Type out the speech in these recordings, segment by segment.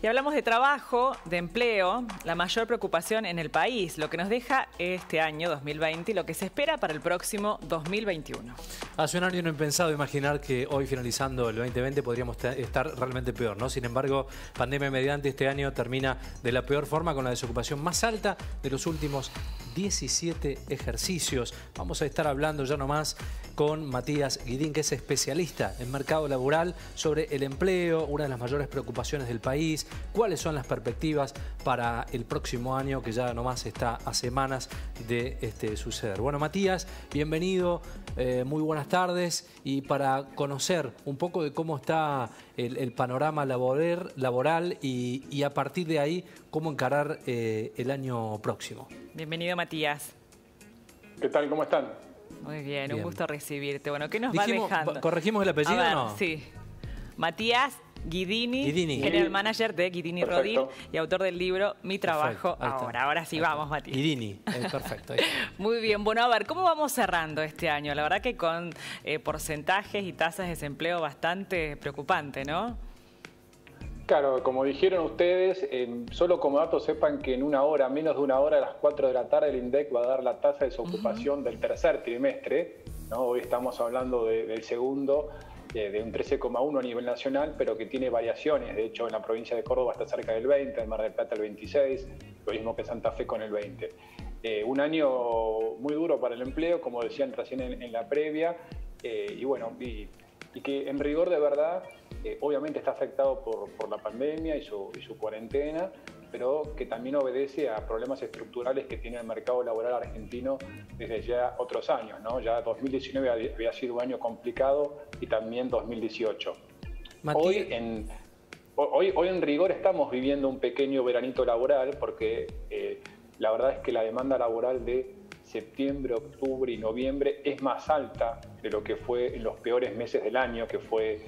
Y hablamos de trabajo, de empleo, la mayor preocupación en el país, lo que nos deja este año 2020 y lo que se espera para el próximo 2021. Hace un año no he pensado imaginar que hoy, finalizando el 2020, podríamos estar realmente peor, ¿no? Sin embargo, pandemia mediante, este año termina de la peor forma, con la desocupación más alta de los últimos 17 ejercicios. Vamos a estar hablando ya nomás con Matías Guidín, que es especialista en mercado laboral, sobre el empleo, una de las mayores preocupaciones del país, cuáles son las perspectivas para el próximo año, que ya nomás está a semanas de suceder. Bueno, Matías, bienvenido, muy buenas tardes, y para conocer un poco de cómo está el panorama laboral y a partir de ahí, cómo encarar el año próximo. Bienvenido, Matías. ¿Qué tal? ¿Cómo están? Muy bien, un gusto recibirte. Bueno, ¿qué nos va dejando? ¿Corregimos el apellido o no? Sí. Matías Guidini, General Manager de Guidini Rodin y autor del libro Mi Trabajo Ahora. Ahora sí, vamos, Matías. Guidini, perfecto. Muy bien, bueno, a ver, ¿cómo vamos cerrando este año? La verdad que con porcentajes y tasas de desempleo bastante preocupante, ¿no? Claro, como dijeron ustedes, solo como dato sepan que en una hora, menos de una hora, a las 4 de la tarde, el INDEC va a dar la tasa de desocupación del tercer trimestre, ¿no? Hoy estamos hablando del segundo, de un 13,1 a nivel nacional, pero que tiene variaciones. De hecho, en la provincia de Córdoba está cerca del 20, en Mar del Plata el 26, lo mismo que Santa Fe con el 20. Un año muy duro para el empleo, como decían recién en la previa, y bueno, y que en rigor de verdad, obviamente está afectado por la pandemia y su cuarentena, pero que también obedece a problemas estructurales que tiene el mercado laboral argentino desde ya otros años, ¿no? Ya 2019 había sido un año complicado y también 2018. Hoy en rigor estamos viviendo un pequeño veranito laboral porque la verdad es que la demanda laboral de septiembre, octubre y noviembre es más alta de lo que fue en los peores meses del año, que fue,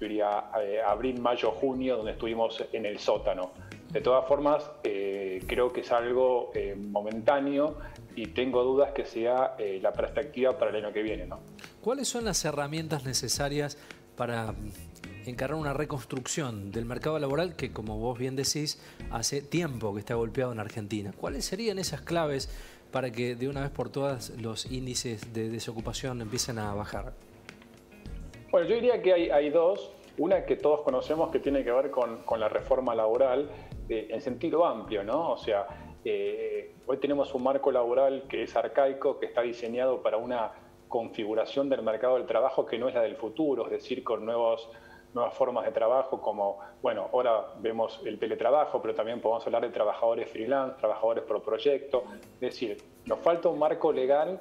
yo diría, abril, mayo, junio, donde estuvimos en el sótano. De todas formas, creo que es algo momentáneo y tengo dudas que sea la perspectiva para el año que viene, ¿no? ¿Cuáles son las herramientas necesarias para encarar una reconstrucción del mercado laboral que, como vos bien decís, hace tiempo que está golpeado en Argentina? ¿Cuáles serían esas claves para que de una vez por todas los índices de desocupación empiecen a bajar? Bueno, yo diría que hay dos. Una que todos conocemos, que tiene que ver con la reforma laboral en sentido amplio, ¿no? O sea, hoy tenemos un marco laboral que es arcaico, que está diseñado para una configuración del mercado del trabajo que no es la del futuro, es decir, con nuevas formas de trabajo, como, bueno, ahora vemos el teletrabajo, pero también podemos hablar de trabajadores freelance, trabajadores por proyecto. Es decir, nos falta un marco legal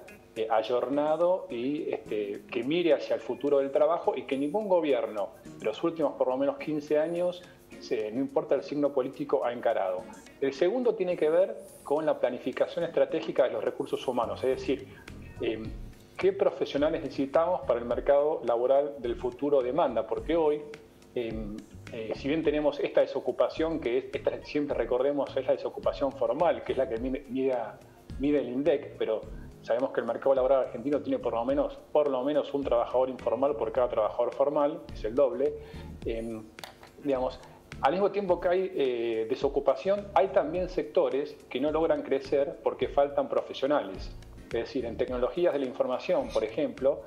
ayornado y que mire hacia el futuro del trabajo, y que ningún gobierno de los últimos por lo menos 15 años, no importa el signo político, ha encarado. El segundo tiene que ver con la planificación estratégica de los recursos humanos, es decir, qué profesionales necesitamos para el mercado laboral del futuro demanda, porque hoy, si bien tenemos esta desocupación, que siempre recordemos es la desocupación formal, que es la que mide el INDEC, pero sabemos que el mercado laboral argentino tiene por lo menos un trabajador informal por cada trabajador formal, es el doble. Digamos, al mismo tiempo que hay desocupación, hay también sectores que no logran crecer porque faltan profesionales. Es decir, en tecnologías de la información, por ejemplo,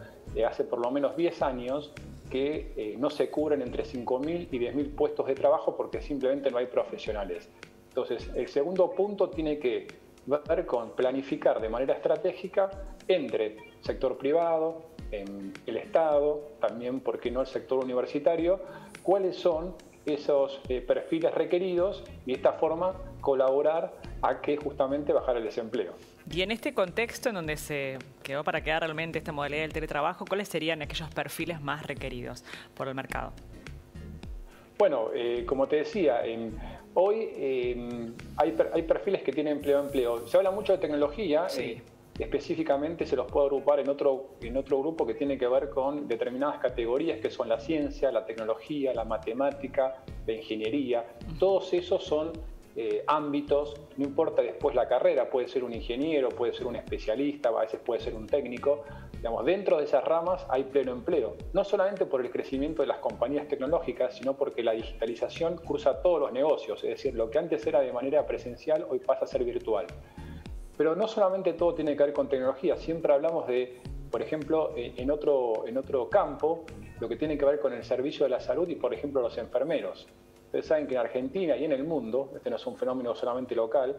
hace por lo menos 10 años que no se cubren entre 5.000 y 10.000 puestos de trabajo porque simplemente no hay profesionales. Entonces, el segundo punto tiene que ver con planificar de manera estratégica entre sector privado, el Estado, también, ¿por qué no el sector universitario?, cuáles son esos perfiles requeridos y de esta forma colaborar a que justamente bajar el desempleo. Y en este contexto en donde se quedó para quedar realmente esta modalidad del teletrabajo, ¿cuáles serían aquellos perfiles más requeridos por el mercado? Bueno, como te decía, hoy hay perfiles que tienen empleo. Se habla mucho de tecnología, sí. Específicamente se los puedo agrupar en otro grupo que tiene que ver con determinadas categorías que son la ciencia, la tecnología, la matemática, la ingeniería. Todos esos son ámbitos, no importa después la carrera, puede ser un ingeniero, puede ser un especialista, a veces puede ser un técnico, digamos, dentro de esas ramas hay pleno empleo. No solamente por el crecimiento de las compañías tecnológicas, sino porque la digitalización cruza todos los negocios. Es decir, lo que antes era de manera presencial, hoy pasa a ser virtual. Pero no solamente todo tiene que ver con tecnología. Siempre hablamos de, por ejemplo, en otro campo, lo que tiene que ver con el servicio de la salud y, por ejemplo, los enfermeros. Ustedes saben que en Argentina y en el mundo, este no es un fenómeno solamente local,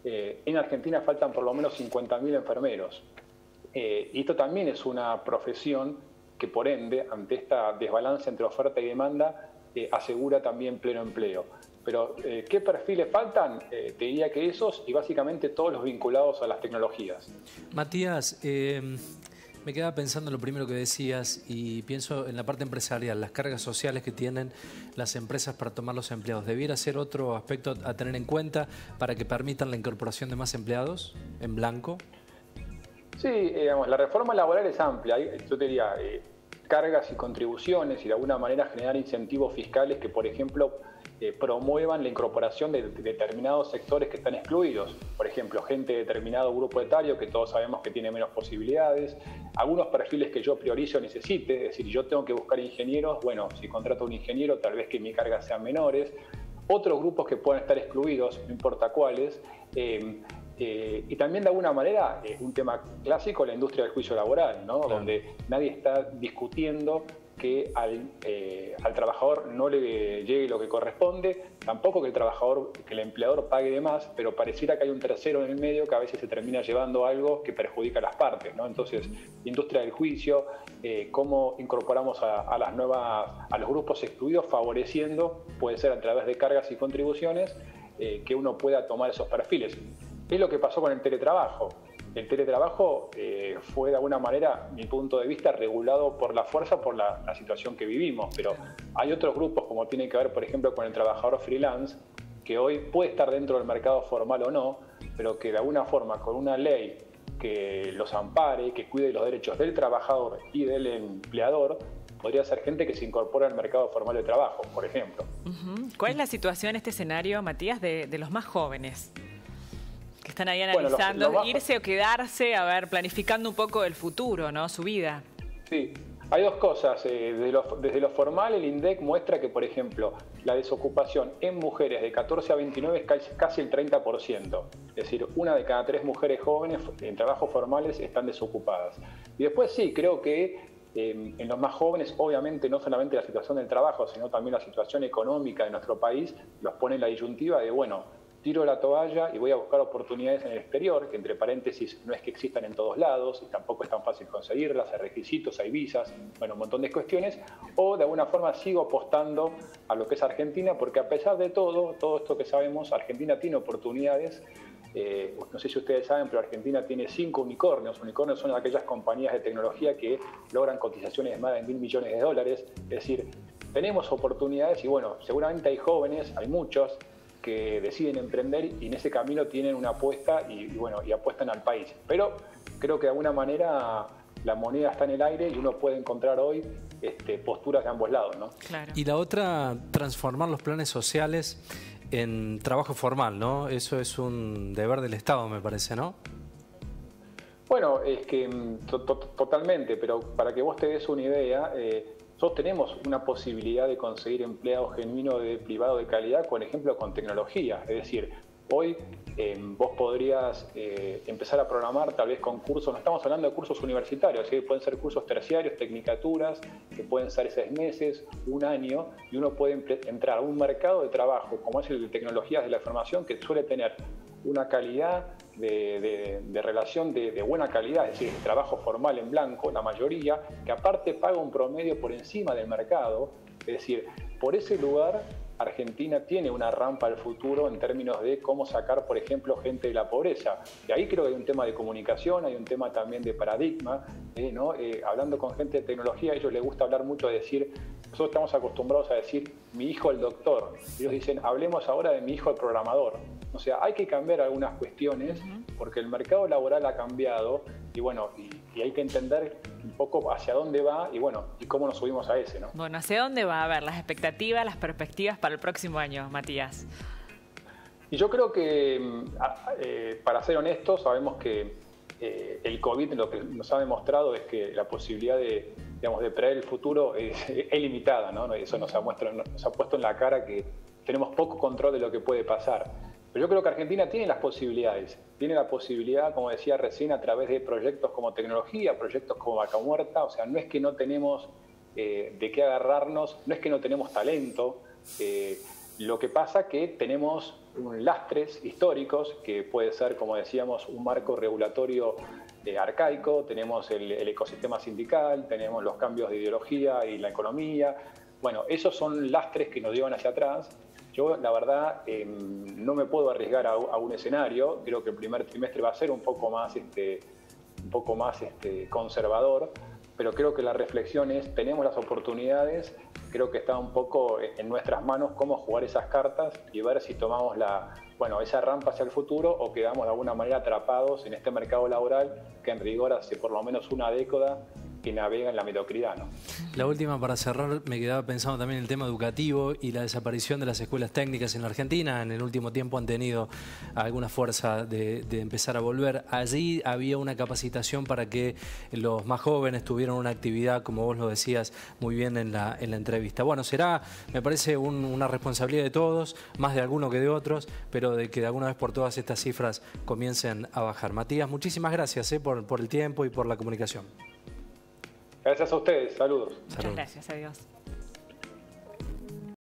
en Argentina faltan por lo menos 50.000 enfermeros. Y esto también es una profesión que, por ende, ante esta desbalance entre oferta y demanda, asegura también pleno empleo. Pero, ¿qué perfiles faltan? Te diría que esos y básicamente todos los vinculados a las tecnologías. Matías, me quedaba pensando en lo primero que decías y pienso en la parte empresarial, las cargas sociales que tienen las empresas para tomar los empleados. ¿Debiera ser otro aspecto a tener en cuenta para que permitan la incorporación de más empleados en blanco? Sí, digamos, la reforma laboral es amplia. Yo te diría, cargas y contribuciones y de alguna manera generar incentivos fiscales que, por ejemplo, promuevan la incorporación de determinados sectores que están excluidos. Por ejemplo, gente de determinado grupo etario que todos sabemos que tiene menos posibilidades. Algunos perfiles que yo priorizo necesite, es decir, yo tengo que buscar ingenieros, bueno, si contrato a un ingeniero tal vez que mi carga sean menores. Otros grupos que puedan estar excluidos, no importa cuáles. Y también de alguna manera un tema clásico, la industria del juicio laboral, ¿no? Claro. Donde nadie está discutiendo que al trabajador no le llegue lo que corresponde, tampoco que el empleador pague de más, pero pareciera que hay un tercero en el medio que a veces se termina llevando algo que perjudica a las partes, ¿no? Entonces, industria del juicio, cómo incorporamos a los grupos excluidos, favoreciendo, puede ser a través de cargas y contribuciones, que uno pueda tomar esos perfiles. Es lo que pasó con el teletrabajo. El teletrabajo fue de alguna manera, mi punto de vista, regulado por la fuerza, por la situación que vivimos, pero hay otros grupos, como tiene que ver, por ejemplo, con el trabajador freelance, que hoy puede estar dentro del mercado formal o no, pero que de alguna forma, con una ley que los ampare, que cuide los derechos del trabajador y del empleador, podría ser gente que se incorpora al mercado formal de trabajo, por ejemplo. ¿Cuál es la situación, este escenario, Matías, de los más jóvenes? Que están ahí analizando, bueno, irse o quedarse, a ver, planificando un poco el futuro, ¿no? Su vida. Sí, hay dos cosas. Desde lo formal, el INDEC muestra que, por ejemplo, la desocupación en mujeres de 14 a 29 es casi el 30%. Es decir, 1 de cada 3 mujeres jóvenes en trabajos formales están desocupadas. Y después sí, creo que en los más jóvenes, obviamente, no solamente la situación del trabajo, sino también la situación económica de nuestro país, los pone en la disyuntiva de, bueno, tiro la toalla y voy a buscar oportunidades en el exterior, que entre paréntesis no es que existan en todos lados y tampoco es tan fácil conseguirlas, hay requisitos, hay visas, bueno, un montón de cuestiones, o de alguna forma sigo apostando a lo que es Argentina, porque a pesar de todo esto que sabemos, Argentina tiene oportunidades. No sé si ustedes saben, pero Argentina tiene 5 unicornios. Unicornios son aquellas compañías de tecnología que logran cotizaciones de más de $1.000 millones. Es decir, tenemos oportunidades y bueno, seguramente hay jóvenes, hay muchos, que deciden emprender y en ese camino tienen una apuesta y apuestan al país. Pero creo que de alguna manera la moneda está en el aire y uno puede encontrar hoy posturas de ambos lados, ¿no? Claro. Y la otra, transformar los planes sociales en trabajo formal, ¿no? Eso es un deber del Estado, me parece, ¿no? Bueno, es que totalmente, pero para que vos te des una idea, nosotros tenemos una posibilidad de conseguir empleados genuinos de privado de calidad, por ejemplo, con tecnología. Es decir, hoy vos podrías empezar a programar tal vez con cursos, no estamos hablando de cursos universitarios, ¿sí? Pueden ser cursos terciarios, tecnicaturas, que pueden ser 6 meses, 1 año, y uno puede entrar a un mercado de trabajo, como es el de tecnologías de la información, que suele tener una calidad de relación de buena calidad, es decir, trabajo formal en blanco, la mayoría, que aparte paga un promedio por encima del mercado. Es decir, por ese lugar Argentina tiene una rampa al futuro en términos de cómo sacar, por ejemplo, gente de la pobreza. Y ahí creo que hay un tema de comunicación, hay un tema también de paradigma, ¿no? Hablando con gente de tecnología, a ellos les gusta hablar mucho de decir, nosotros estamos acostumbrados a decir, mi hijo el doctor. Ellos dicen, hablemos ahora de mi hijo el programador. O sea, hay que cambiar algunas cuestiones porque el mercado laboral ha cambiado y bueno, y hay que entender un poco hacia dónde va y bueno, y cómo nos subimos a ese, ¿no? Bueno, ¿hacia dónde va? A ver, las expectativas, las perspectivas para el próximo año, Matías. Y yo creo que, para ser honestos, sabemos que el COVID lo que nos ha demostrado es que la posibilidad de prever el futuro es limitada, ¿no? Eso nos ha puesto en la cara que tenemos poco control de lo que puede pasar. Pero yo creo que Argentina tiene las posibilidades. Tiene la posibilidad, como decía recién, a través de proyectos como tecnología, proyectos como Vaca Muerta. O sea, no es que no tenemos de qué agarrarnos, no es que no tenemos talento. Lo que pasa que tenemos lastres históricos, que puede ser, como decíamos, un marco regulatorio arcaico, tenemos el ecosistema sindical, tenemos los cambios de ideología y la economía. Bueno, esos son lastres que nos llevan hacia atrás. Yo, la verdad, no me puedo arriesgar a un escenario. Creo que el primer trimestre va a ser un poco más conservador, pero creo que la reflexión es, tenemos las oportunidades, creo que está un poco en nuestras manos cómo jugar esas cartas y ver si tomamos esa rampa hacia el futuro o quedamos de alguna manera atrapados en este mercado laboral que en rigor hace por lo menos una década que navega en la mediocridad, ¿no? La última, para cerrar, me quedaba pensando también en el tema educativo y la desaparición de las escuelas técnicas en la Argentina. En el último tiempo han tenido alguna fuerza de empezar a volver. Allí había una capacitación para que los más jóvenes tuvieran una actividad, como vos lo decías muy bien en la entrevista. Bueno, será, me parece, una responsabilidad de todos, más de alguno que de otros, pero de que de alguna vez por todas estas cifras comiencen a bajar. Matías, muchísimas gracias por el tiempo y por la comunicación. Gracias a ustedes, saludos. Muchas gracias, adiós.